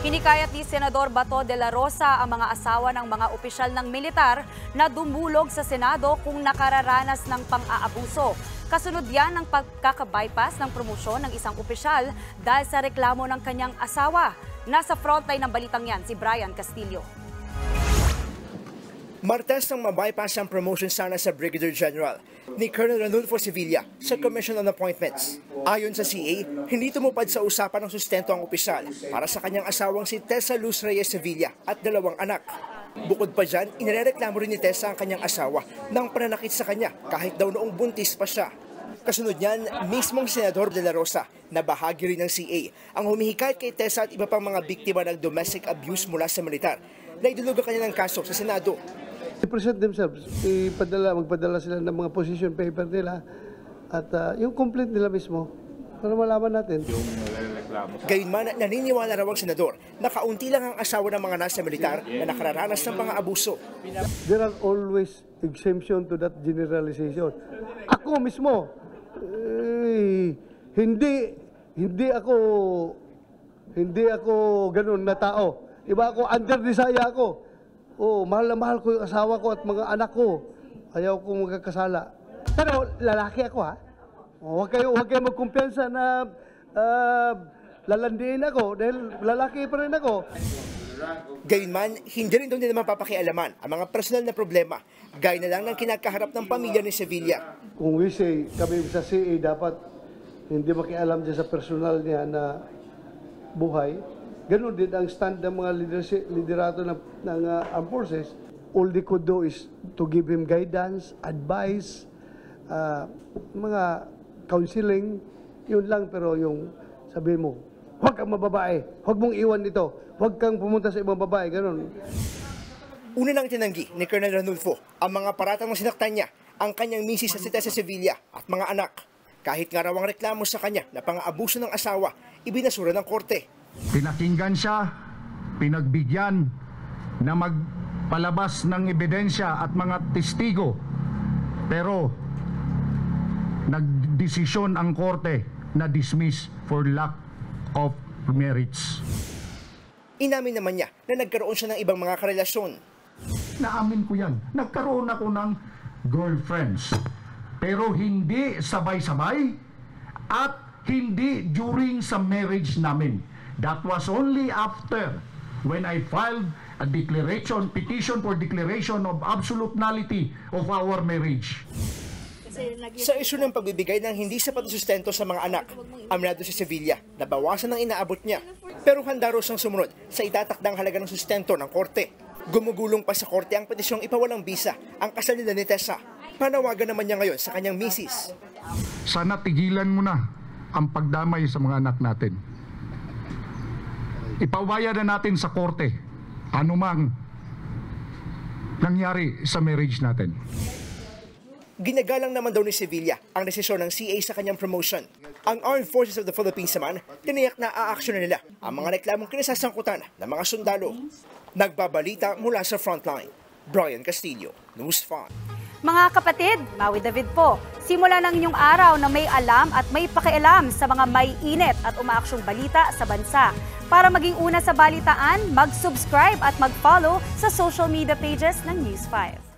Hinikayat ni Senador Bato de la Rosa ang mga asawa ng mga opisyal ng militar na dumulog sa Senado kung nakararanas ng pang-aabuso. Kasunod yan ng pagkakabypass ng promosyon ng isang opisyal dahil sa reklamo ng kanyang asawa. Nasa frontline ng balitang yan si Brian Castillo. Martes nang mabypass ang promotion sana sa Brigadier General ni Colonel Ranulfo Sevilla sa Commission on Appointments. Ayon sa CA, hindi tumupad sa usapan ng sustento ang opisyal para sa kanyang asawang si Tessa Luz Reyes Sevilla at 2 anak. Bukod pa dyan, inireklamo rin ni Tessa ang kanyang asawa ng pananakit sa kanya kahit daw noong buntis pa siya. Kasunod niyan, mismong Senador de la Rosa na bahagi rin ng CA ang humihikayat kay Tessa at iba pang mga biktima ng domestic abuse mula sa militar na idulog ang kanilang kaso sa Senado. I-present themselves, magpadala sila ng mga position paper nila at yung complaint nila mismo para malaman natin. Gayunman, naniniwala raw ang senador na kaunti lang ang asawa ng mga nasa militar na nakararanas ng mga abuso. There are always exemption to that generalization. Ako mismo, hindi ako ganun na tao. Iba ako, under desire ako. Oh, mahal na mahal ko yung asawa ko at mga anak ko. Ayaw kong magkakasala. Pero lalaki ako, ha? Huwag kayo magkumpiyansa na lalandiin ako dahil lalaki pa rin ako. Gayunman, hindi rin doon nila mapapakialaman ang mga personal na problema, gaya na lang ng kinakaharap ng pamilya ni Sevilla. Kung we say, kami sa CA dapat hindi makialam dyan sa personal niya na buhay, ganun din ang stand ng mga liderato ng armed forces. All they could do is to give him guidance, advice, mga counseling, yun lang. Pero yung sabi mo, huwag kang mababae, huwag mong iwan ito, huwag kang pumunta sa ibang babae, ganun. Una nang tinanggi ni Colonel Ranulfo ang mga paratang sinaktan niya, ang kanyang misis sa Tessa Sevilla at mga anak. Kahit nga raw ang reklamo sa kanya na pang-aabuso ng asawa, ibinasura ng korte. Pinakinggan siya, pinagbigyan na magpalabas ng ebidensya at mga testigo. Pero nagdesisyon ang korte na dismiss for lack of merits. Inamin naman niya na nagkaroon siya ng ibang mga karelasyon. Naamin ko yan. Nagkaroon ako ng girlfriends. Pero hindi sabay-sabay at hindi during sa marriage namin. That was only after when I filed a petition for declaration of absolute nullity of our marriage. Sa isyu ng pagbibigay ng hindi sapat na sustento sa mga anak, aminado si Sevilla na bawasan ang inaabot niya. Pero handa raw siyang sumunod sa itatakdang halaga ng sustento ng korte. Gumugulong pa sa korte ang petisyong ipawalang bisa ang kasal nila ni Tessa. Panawagan naman niya ngayon sa kanyang misis. Sana tigilan mo na ang pagdamay sa mga anak natin. Ipawaya na natin sa korte anumang nangyari sa marriage natin. Ginagalang naman daw ni Sevilla ang desisyon ng CA sa kanyang promotion. Ang Armed Forces of the Philippines naman, tiniyak na aaksyonan nila ang mga reklamong kinasasangkutan ng mga sundalo. Nagbabalita mula sa frontline. Brian Castillo, News 5. Mga kapatid, Maui David po. Simula ng inyong araw na may alam at may pakialam sa mga may init at umaaksyong balita sa bansa. Para maging una sa balitaan, mag-subscribe at mag-follow sa social media pages ng News 5.